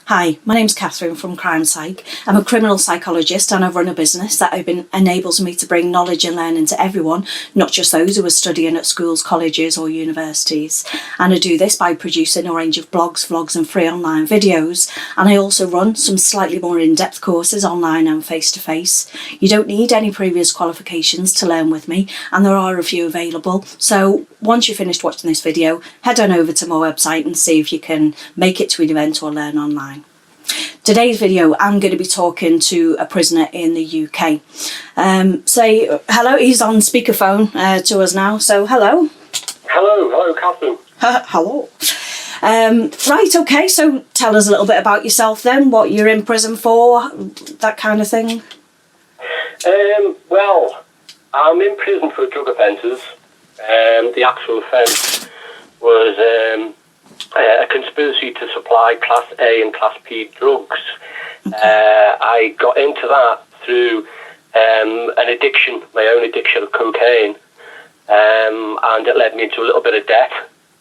Hi, my name's Catherine from Crime Psych. I'm a criminal psychologist and I run a business that enables me to bring knowledge and learning to everyone, not just those who are studying at schools, colleges or universities. And I do this by producing a range of blogs, vlogs and free online videos. And I also run some slightly more in-depth courses online and face-to-face. You don't need any previous qualifications to learn with me, and there are a few available. So once you've finished watching this video, head on over to my website and see if you can make it to an event or learn online. Today's video, I'm going to be talking to a prisoner in the UK. Say hello, he's on speakerphone to us now, so hello. Hello, Catherine. Hello. Right, okay, so tell us a little bit about yourself then, what you're in prison for, that kind of thing. Well, I'm in prison for drug offences. The actual offence was a conspiracy to supply Class A and Class B drugs. Okay. I got into that through an addiction, my own addiction of cocaine, and it led me into a little bit of debt.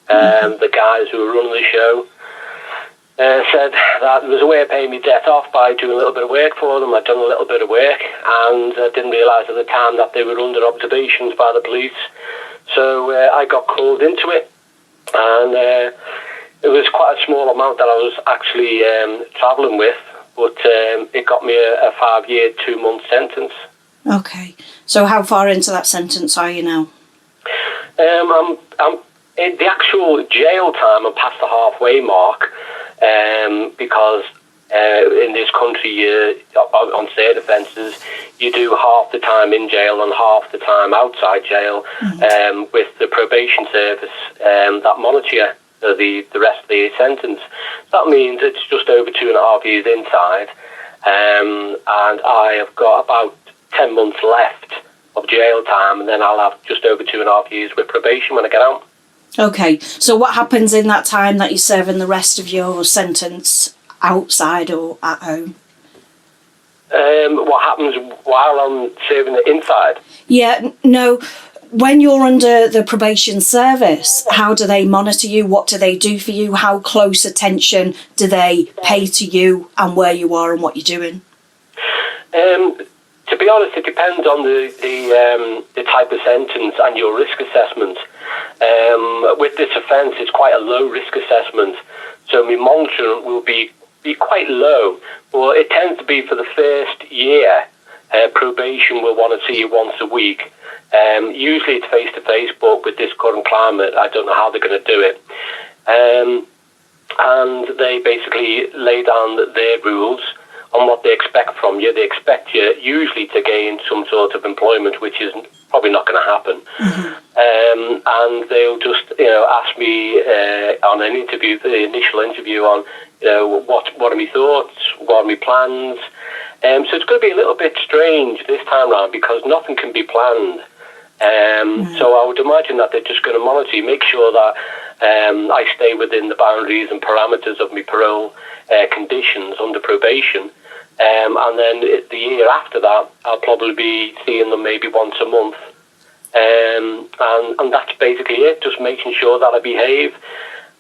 The guys who were running the show said that there was a way of paying me debt off by doing a little bit of work for them. I'd done a little bit of work, and I didn't realise at the time that they were under observations by the police. So I got called into it, and it was quite a small amount that I was actually travelling with, but it got me a 5-year, 2-month sentence. Okay. So how far into that sentence are you now? I'm in the actual jail time. I'm past the halfway mark because in this country, on certain offences, you do half the time in jail and half the time outside jail with the probation service that monitor you the rest of the sentence. That means it's just over 2.5 years inside, and I have got about 10 months left of jail time, and then I'll have just over 2.5 years with probation when I get out. Okay, so what happens in that time that you're serving the rest of your sentence outside or at home? What happens while I'm serving it inside? Yeah, no. When you're under the probation service, how do they monitor you? What do they do for you? How close attention do they pay to you and where you are and what you're doing? To be honest, it depends on the type of sentence and your risk assessment. With this offence, it's quite a low risk assessment, so my monitoring will be quite low. Well, it tends to be for the first year. Probation will want to see you once a week. Usually it's face-to-face, but with this current climate, I don't know how they're going to do it. And they basically lay down their rules on what they expect from you. They expect you usually to gain some sort of employment, which is probably not going to happen. And they'll just, ask me on an interview, the initial interview, on, what are my thoughts, what are my plans. So it's going to be a little bit strange this time round because nothing can be planned. So I would imagine that they're just going to monitor you, make sure that I stay within the boundaries and parameters of my parole conditions under probation. And then the year after that, I'll probably be seeing them maybe once a month. And that's basically it, just making sure that I behave.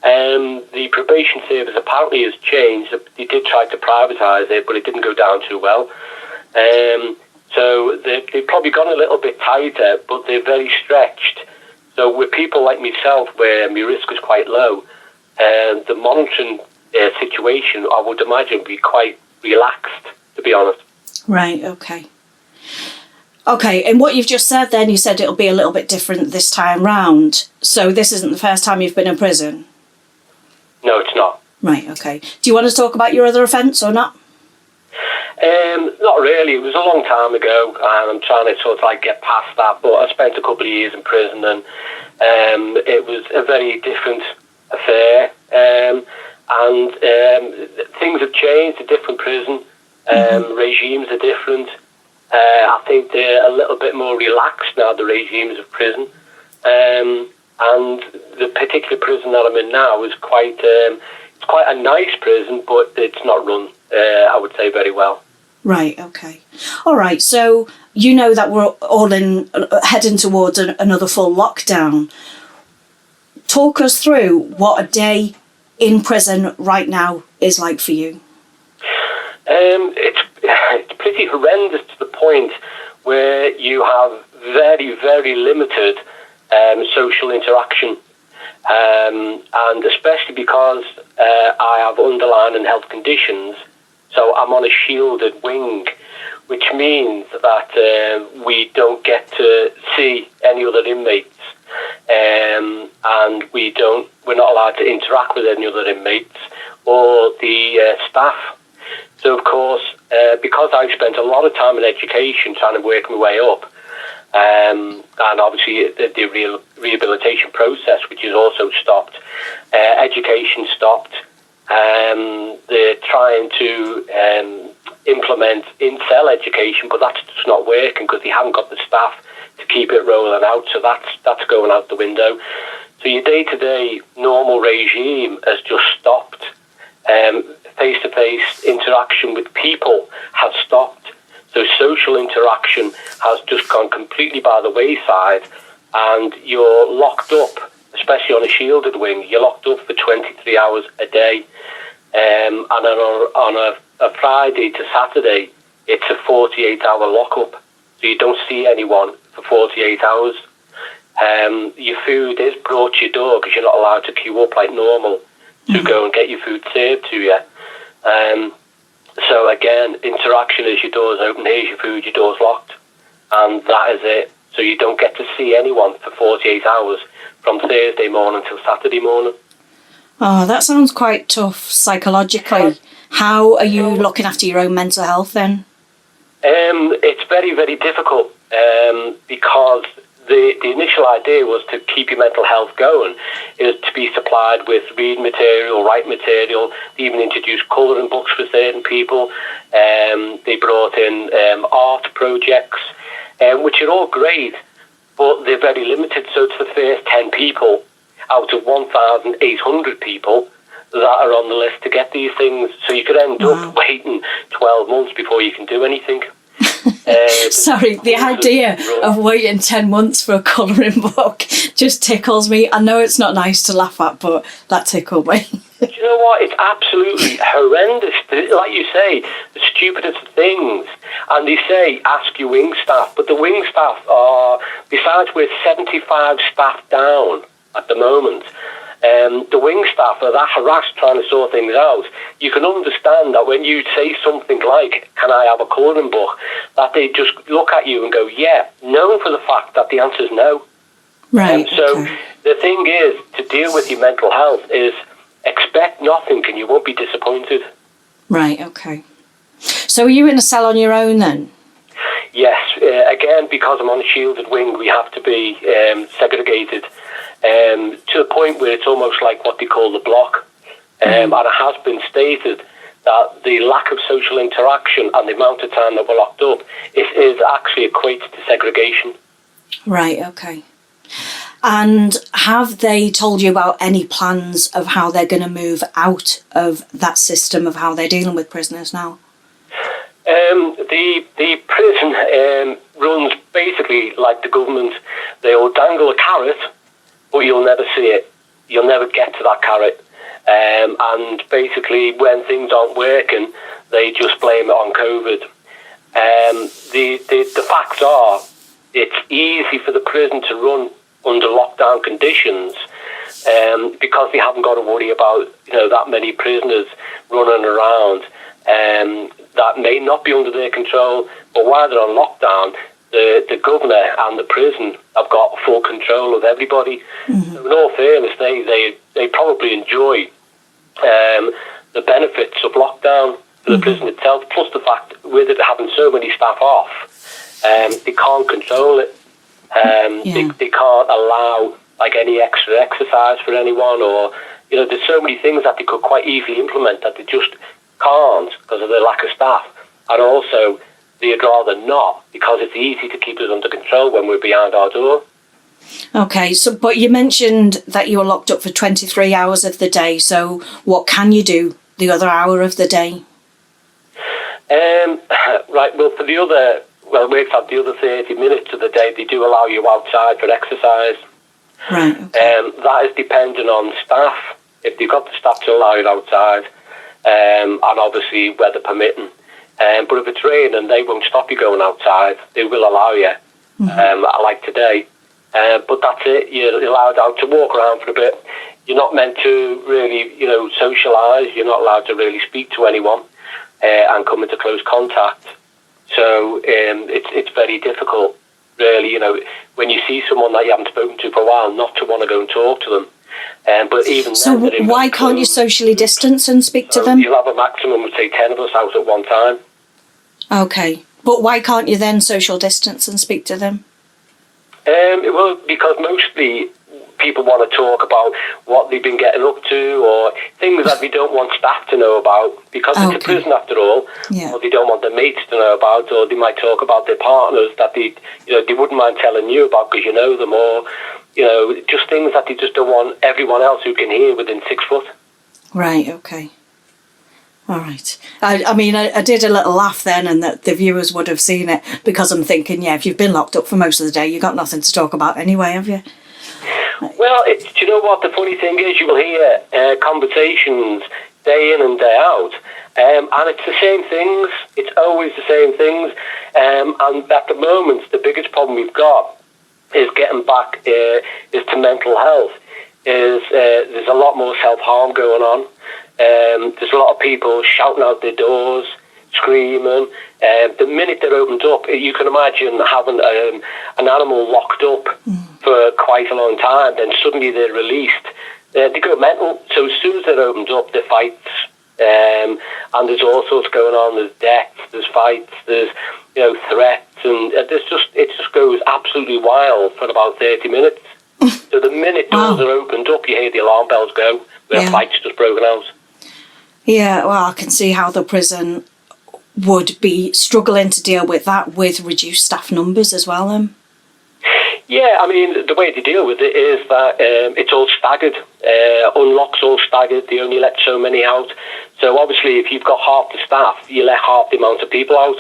The probation service apparently has changed. They did try to privatise it, but it didn't go down too well. So they've probably gone a little bit tighter, but they're very stretched. So with people like myself, where my risk is quite low, the monitoring situation, I would imagine, would be quite relaxed, to be honest. Right, okay. Okay, and what you've just said then, you said it'll be a little bit different this time round. So this isn't the first time you've been in prison? No, it's not. Right, okay. Do you want to talk about your other offence or not? Not really. It was a long time ago, and I'm trying to sort of get past that. But I spent a couple of years in prison, and it was a very different affair. And things have changed. A different prison, regimes are different. I think they're a little bit more relaxed now, the regimes of prison. And the particular prison that I'm in now is quite a nice prison, but it's not run, I would say, very well. Right, okay. All right, so you know that we're all heading towards another full lockdown. Talk us through what a day in prison right now is like for you. It's pretty horrendous to the point where you have very, very limited social interaction. And especially because I have underlying health conditions, so I'm on a shielded wing, which means that we don't get to see any other inmates, and we're not allowed to interact with any other inmates or the staff. So, of course, because I spent a lot of time in education trying to work my way up, and obviously the rehabilitation process, which is also stopped, education stopped, they're trying to implement in-cell education, but that's just not working because they haven't got the staff to keep it rolling out, so that's going out the window. So your day-to-day normal regime has just stopped. Face-to-face interaction with people has stopped. So social interaction has just gone completely by the wayside, and you're locked up, especially on a shielded wing, you're locked up for 23 hours a day. And on a Friday to Saturday, it's a 48-hour lockup. So you don't see anyone for 48 hours. Your food is brought to your door because you're not allowed to queue up like normal to go and get your food served to you. So again, interaction is your door's open, here's your food, your door's locked. And that is it. So you don't get to see anyone for 48 hours from Thursday morning till Saturday morning. Oh, that sounds quite tough psychologically. How are you looking after your own mental health then? It's very, very difficult because the initial idea was to keep your mental health going, is to be supplied with reading material, writing material. They even introduced colouring books for certain people. They brought in art projects, which are all great, but they're very limited. So it's the first 10 people out of 1,800 people that are on the list to get these things. So you could end up waiting 12 months before you can do anything. Sorry, the idea of waiting 10 months for a colouring book just tickles me. I know it's not nice to laugh at, but that tickled me. Do you know what? It's absolutely horrendous. Like you say, the stupidest things. And they say, ask your wing staff. But the wing staff are, besides we're 75 staff down at the moment, the wing staff are that harassed trying to sort things out. You can understand that when you say something like, can I have a colouring book, that they just look at you and go, yeah, knowing for the fact that the answer is no. Right. So the thing is, to deal with your mental health is expect nothing and you won't be disappointed. Right, okay. So are you in a cell on your own then? Yes, again, because I'm on a shielded wing, we have to be segregated to the point where it's almost like what they call the block. And it has been stated that the lack of social interaction and the amount of time that we're locked up is actually equates to segregation. Right, okay. And have they told you about any plans of how they're going to move out of that system of how they're dealing with prisoners now? The prison runs basically like the government. They'll dangle a carrot, but you'll never see it. You'll never get to that carrot. And basically, when things aren't working, they just blame it on COVID. The facts are, it's easy for the prison to run under lockdown conditions because they haven't got to worry about that many prisoners running around. That may not be under their control, but while they're on lockdown, the governor and the prison have got full control of everybody. Mm-hmm. So in all fairness, they probably enjoy the benefits of lockdown for the prison itself, plus the fact with it having so many staff off, they can't control it. They can't allow like any extra exercise for anyone, or there's so many things that they could quite easily implement that they just can't because of the lack of staff. And also they'd rather not because it's easy to keep us under control when we're behind our door. Okay, so but you mentioned that you were locked up for 23 hours of the day, so what can you do the other hour of the day? Right, well, it works out the other 30 minutes of the day, they do allow you outside for exercise. Right, okay. That is dependent on staff, if they've got the staff to allow you outside, and obviously weather permitting. But if it's raining, they won't stop you going outside. They will allow you, like today. But that's it. You're allowed out to walk around for a bit. You're not meant to really, socialise. You're not allowed to really speak to anyone and come into close contact. So it's very difficult, really, when you see someone that you haven't spoken to for a while, not to want to go and talk to them. But even so then, why can't you socially distance and speak to them? You'll have a maximum of, say, 10 of us out at one time. Okay. But why can't you then social distance and speak to them? Well, because mostly people want to talk about what they've been getting up to or things that they don't want staff to know about because it's a prison after all, or they don't want their mates to know about, or they might talk about their partners that they wouldn't mind telling you about because you know them, or just things that they just don't want everyone else who can hear within 6 foot. Right, okay. All right. I mean, I did a little laugh then, and that the viewers would have seen it, because I'm thinking, if you've been locked up for most of the day, you've got nothing to talk about anyway, have you? Well, do you know what the funny thing is? You will hear conversations day in and day out, and it's the same things. It's always the same things. And at the moment, the biggest problem we've got is getting back is to mental health. There's a lot more self-harm going on. There's a lot of people shouting out their doors, screaming. The minute they're opened up, you can imagine having an animal locked up for quite a long time, then suddenly they're released. They go mental. So as soon as they're opened up, there fights, and there's all sorts going on. There's deaths, there's fights, there's threats, and it just goes absolutely wild for about 30 minutes. So the minute doors are opened up, you hear the alarm bells go. Where fights just broken out. Yeah, well, I can see how the prison would be struggling to deal with that with reduced staff numbers as well. Yeah, I mean, the way to deal with it is that it's all staggered. Unlocks all staggered. They only let so many out. So obviously, if you've got half the staff, you let half the amount of people out.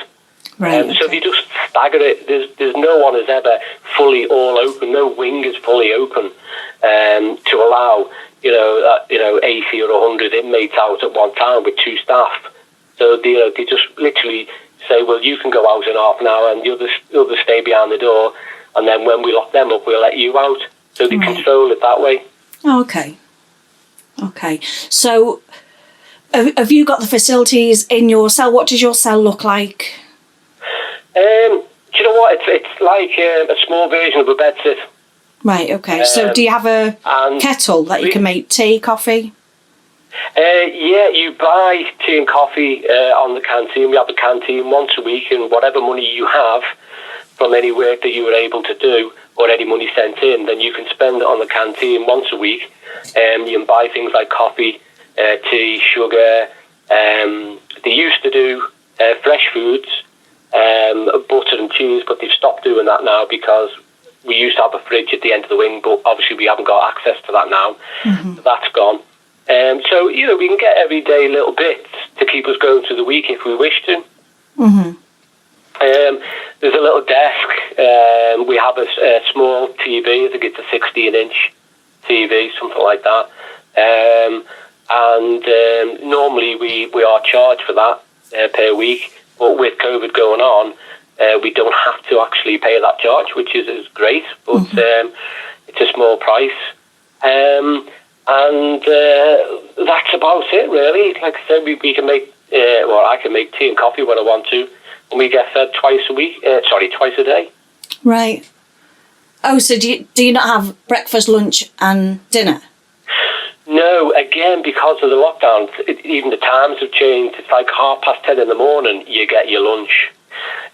Right. So if you just stagger it, there's no one is ever fully all open. No wing is fully open to allow 80 or 100 inmates out at one time with 2 staff. So they just literally say, well, you can go out in half an hour and the others stay behind the door, and then when we lock them up, we'll let you out. So they control it that way. Okay. So have you got the facilities in your cell? What does your cell look like? Do you know what? It's like a small version of a bedsit. Right, okay. So do you have a kettle that you can make tea, coffee? Yeah, you buy tea and coffee on the canteen. We have a canteen once a week, and whatever money you have from any work that you were able to do or any money sent in, then you can spend it on the canteen once a week. You can buy things like coffee, tea, sugar. They used to do fresh foods, butter and cheese, but they've stopped doing that now because we used to have a fridge at the end of the wing, but obviously we haven't got access to that now. So that's gone. So, we can get everyday little bits to keep us going through the week if we wish to. There's a little desk. We have a small TV. I think it's a 16-inch TV, something like that. And normally we are charged for that per week. But with COVID going on, we don't have to actually pay that charge, which is great. But it's a small price. And that's about it, really. Like I said, we can make, I can make tea and coffee when I want to, and we get fed twice a day. Right. Oh, so do you not have breakfast, lunch and dinner? No, again, because of the lockdown, even the times have changed. It's like 10:30 in the morning, you get your lunch.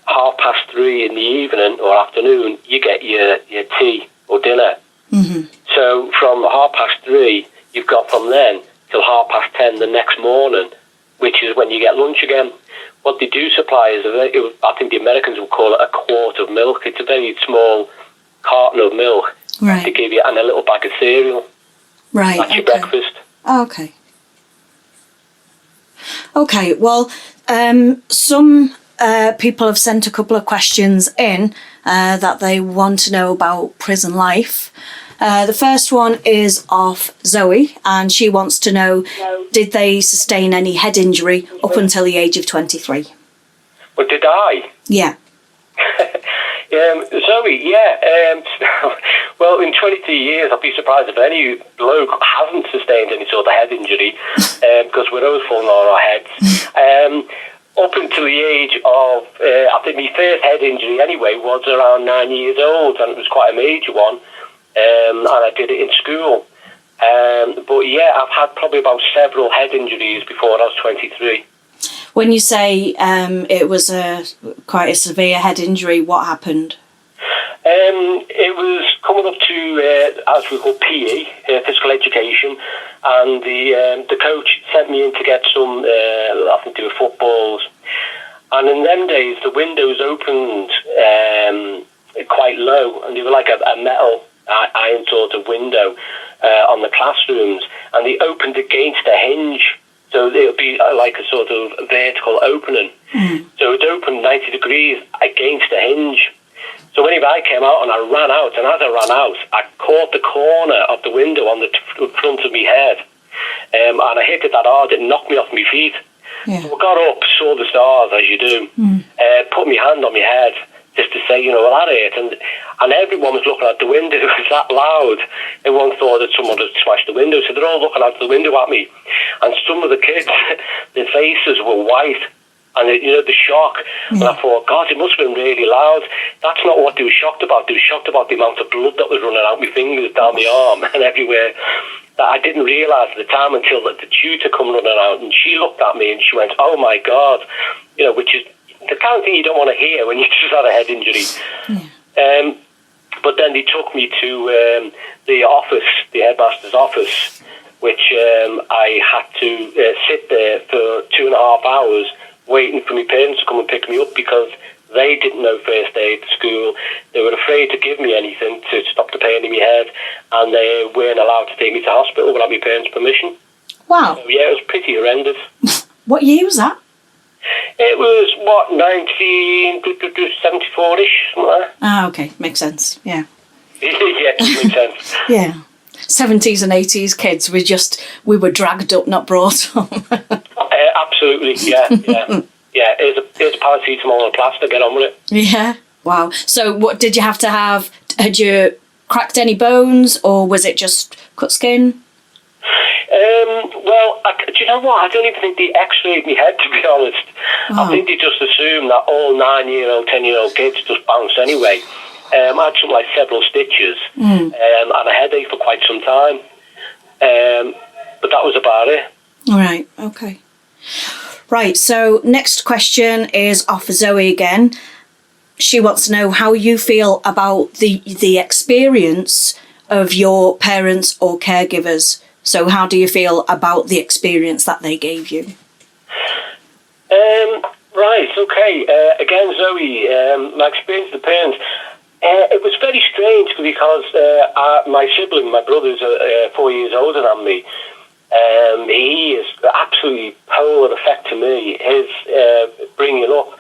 3:30 in the evening or afternoon, you get your tea or dinner. So from 3:30, you've got from then till 10:30 the next morning, which is when you get lunch again. What they do supply is, I think the Americans would call it a quart of milk. It's a very small carton of milk. Right. They give you, and a little bag of cereal. Right. That's your breakfast. Okay. Okay, well, some people have sent a couple of questions in that they want to know about prison life. The first one is of Zoe, and she wants to know, did they sustain any head injury up until the age of 23? guy. Yeah. Zoe, yeah. Well, in 22 years, I'd be surprised if any bloke hasn't sustained any sort of head injury, because we're always falling on our heads. Up until the age of, I think my first head injury anyway was around 9 years old, and it was quite a major one, and I did it in school. But yeah, I've had probably about several head injuries before I was 23. When you say it was quite a severe head injury, what happened? It was coming up to, as we call PE, physical education, and the coach sent me in to get some, I think, do with footballs. And in them days, the windows opened quite low, and they were like a metal iron sort of window on the classrooms, and they opened against a hinge. So it would be like a sort of vertical opening. Mm. So it opened 90 degrees against a hinge. So anyway, I came out and I ran out, and as I ran out, I caught the corner of the window on the front of my head, and I hit it that hard, it knocked me off my feet. Yeah. So I got up, saw the stars, as you do, put my hand on my head, just to say, well, that hurt. And everyone was looking out the window. It was that loud. Everyone thought that someone had smashed the window, so they're all looking out the window at me. And some of the kids, their faces were white. And, the shock. And I thought, God, it must have been really loud. That's not what they were shocked about. They were shocked about the amount of blood that was running out my fingers, down my arm, and everywhere. That I didn't realise at the time until the tutor come running out, and she looked at me and she went, oh, my God, which is the kind of thing you don't want to hear when you just had a head injury. Yeah. But then they took me to the office, the headmaster's office, which I had to sit there for 2.5 hours waiting for my parents to come and pick me up, because they didn't know first aid at school. They were afraid to give me anything to stop the pain in my head, and they weren't allowed to take me to hospital without my parents' permission. Wow. So, yeah, it was pretty horrendous. What year was that? It was, 1974-ish, something like that. Ah, okay. Makes sense, yeah. Yeah, it makes sense. Yeah. 70s and 80s kids, we were dragged up, not brought up. Absolutely, yeah. Yeah, here's a paracetamol and a plaster, get on with it. Yeah, wow. So what did you have to have? Had you cracked any bones, or was it just cut skin? Well, do you know what? I don't even think they x-rayed my head, to be honest. Oh. I think they just assumed that all 9-year-old, 10-year-old kids just bounce anyway. I had something like several stitches and a headache for quite some time. But that was about it. All right, okay. Right, so next question is off Zoe again. She wants to know how you feel about the experience of your parents or caregivers. So how do you feel about the experience that they gave you? Right, okay. Again, Zoe, my experience with the parents, it was very strange because my sibling, my brother's 4 years older than me. He is absolutely polar effect to me. His bringing up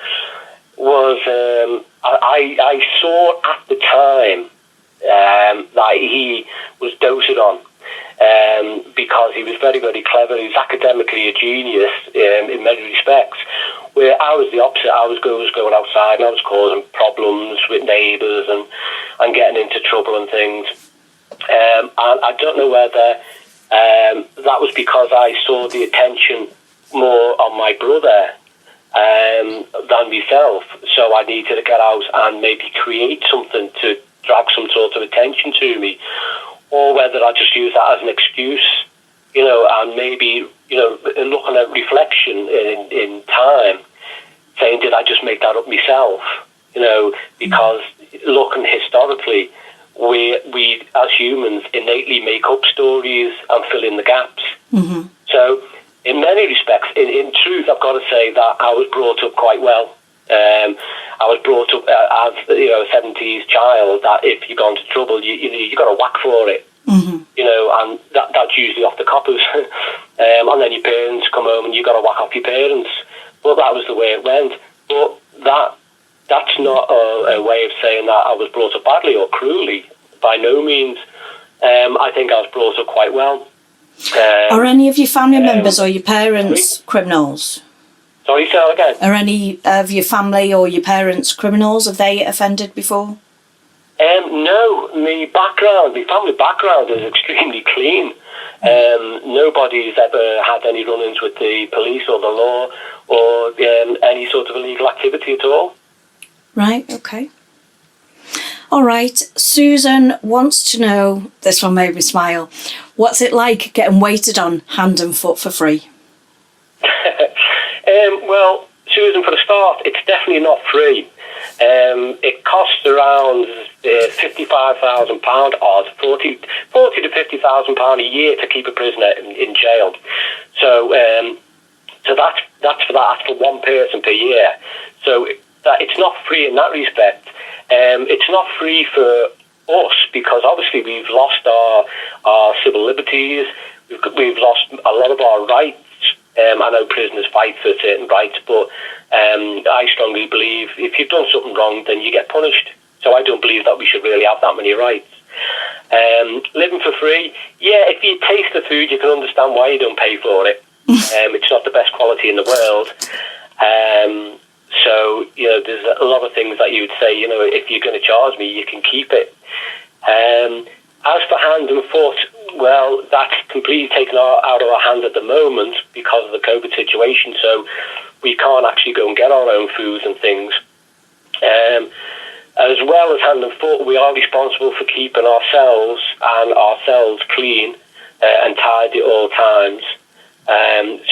was, I saw at the time that he was doted on. Because he was very, very clever. He was academically a genius in many respects, where I was the opposite. I was going outside and I was causing problems with neighbours and getting into trouble and things. And I don't know whether that was because I saw the attention more on my brother than myself. So I needed to get out and maybe create something to drag some sort of attention to me. Or whether I just use that as an excuse, and maybe, looking at reflection in time, saying, did I just make that up myself? Because looking historically, we as humans innately make up stories and fill in the gaps. Mm-hmm. So in many respects, in truth, I've got to say that I was brought up quite well. I was brought up as a 70s child that if you go into trouble, you got to whack for it. Mm-hmm. And that's usually off the coppers. And then your parents come home and you got to whack off your parents. But that was the way it went. But that's not a way of saying that I was brought up badly or cruelly. By no means. I think I was brought up quite well. Are any of your family members or your parents criminals? Sorry, say that again. Are any of your family or your parents criminals? Have they offended before? No, my family background is extremely clean. Nobody's ever had any run-ins with the police or the law or any sort of illegal activity at all. Right, okay. All right, Susan wants to know, this one made me smile, what's it like getting waited on hand and foot for free? Well, Susan, for the start, it's definitely not free. It costs around £55,000 odd, 40 to £50,000 a year to keep a prisoner in jail. So that's for one person per year. So it's not free in that respect. It's not free for us because obviously we've lost our civil liberties. We've lost a lot of our rights. I know prisoners fight for certain rights, but I strongly believe if you've done something wrong, then you get punished. So I don't believe that we should really have that many rights. Living for free, yeah, if you taste the food, you can understand why you don't pay for it. It's not the best quality in the world. So, there's a lot of things that you would say, if you're going to charge me, you can keep it. As for hand and foot, well, that's completely taken out of our hands at the moment because of the COVID situation, so we can't actually go and get our own foods and things. As well as hand and foot, we are responsible for keeping ourselves clean and tidy at all times.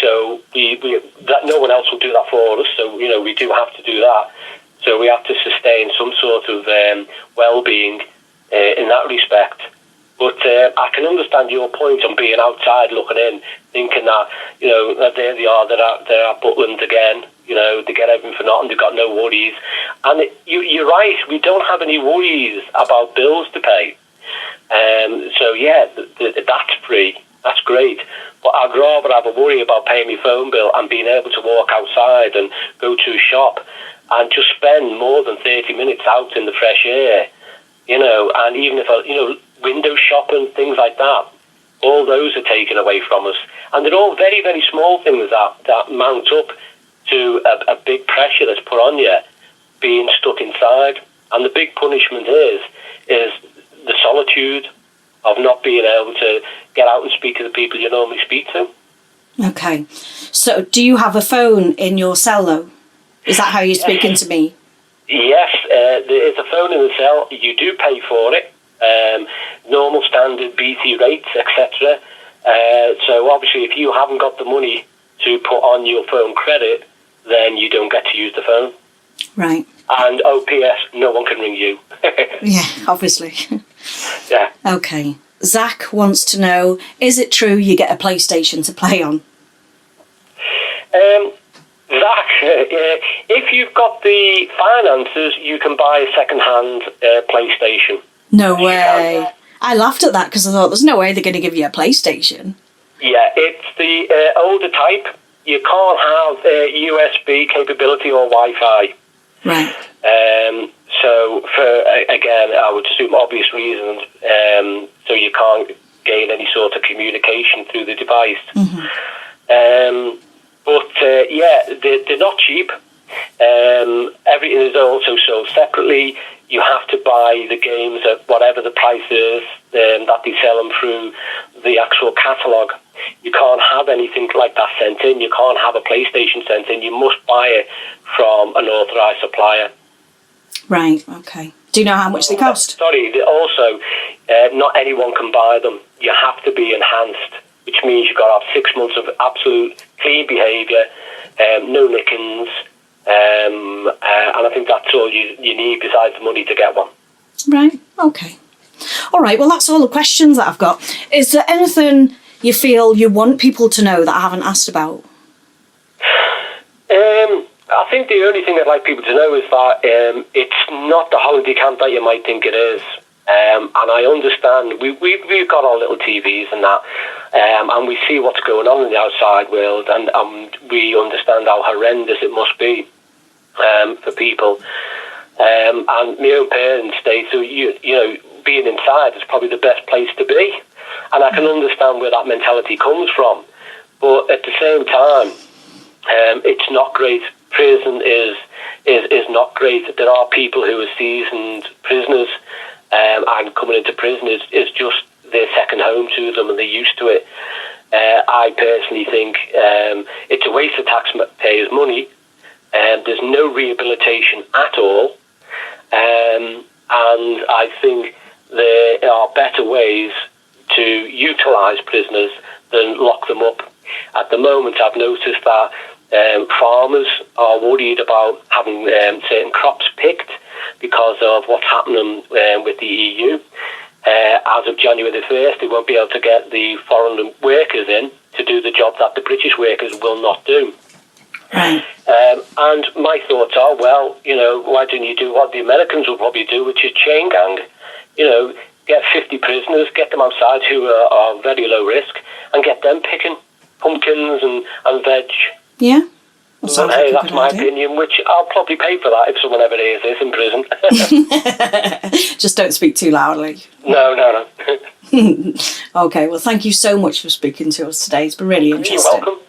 So that no one else will do that for us, so, we do have to do that. So we have to sustain some sort of well-being in that respect. But I can understand your point on being outside looking in, thinking that, that there they are, they're at Butland again, they get everything for nothing, they've got no worries. And you're right, we don't have any worries about bills to pay. So, yeah, that's free, that's great. But I'd rather have a worry about paying my phone bill and being able to walk outside and go to a shop and just spend more than 30 minutes out in the fresh air, and even if window shopping, things like that, all those are taken away from us. And they're all very, very small things that mount up to a big pressure that's put on you, being stuck inside. And the big punishment is the solitude of not being able to get out and speak to the people you normally speak to. Okay. So do you have a phone in your cell, though? Is that how you're speaking to me? Yes, there is a phone in the cell. You do pay for it. Normal standard BT rates, etc. So obviously if you haven't got the money to put on your phone credit, then you don't get to use the phone. Right. And OPS, no one can ring you. Yeah, obviously. Yeah. Okay. Zach wants to know, is it true you get a PlayStation to play on? Zach, if you've got the finances, you can buy a second-hand PlayStation. No way. I laughed at that because I thought there's no way they're going to give you a PlayStation. Yeah, it's the older type. You can't have USB capability or Wi-Fi. Right. So, again, I would assume obvious reasons, so you can't gain any sort of communication through the device. Mm-hmm. But they're not cheap. Everything is also sold separately. You have to buy the games at whatever the price is that they sell them through the actual catalogue. You can't have anything like that sent in. You can't have a PlayStation sent in. You must buy it from an authorised supplier. Right, okay. Do you know how much they cost? Sorry, also, not anyone can buy them. You have to be enhanced, which means you've got to have 6 months of absolute clean behaviour, no nickings, and I think that's all you need besides the money to get one. Right, okay. All right, well, that's all the questions that I've got. Is there anything you feel you want people to know that I haven't asked about? I think the only thing I'd like people to know is that it's not the holiday camp that you might think it is. And I understand, we've got our little TVs and that, and we see what's going on in the outside world, and we understand how horrendous it must be for people. And my own parents say, so being inside is probably the best place to be. And I can understand where that mentality comes from. But at the same time, It's not great. Prison is not great. There are people who are seasoned prisoners, and coming into prison is just their second home to them, and they're used to it. I personally think it's a waste of taxpayers' money. There's no rehabilitation at all, and I think there are better ways to utilise prisoners than lock them up. At the moment, I've noticed that farmers are worried about having certain crops picked because of what's happening with the EU. As of January the 1st, they won't be able to get the foreign workers in to do the job that the British workers will not do. Right. And my thoughts are, well, why don't you do what the Americans will probably do, which is chain gang? Get 50 prisoners, get them outside who are very low risk, and get them picking pumpkins and veg. Yeah. Well, hey, that's my opinion, which I'll probably pay for that if someone ever hears this in prison. Just don't speak too loudly. No. Okay, well, thank you so much for speaking to us today. It's been really interesting. You're welcome.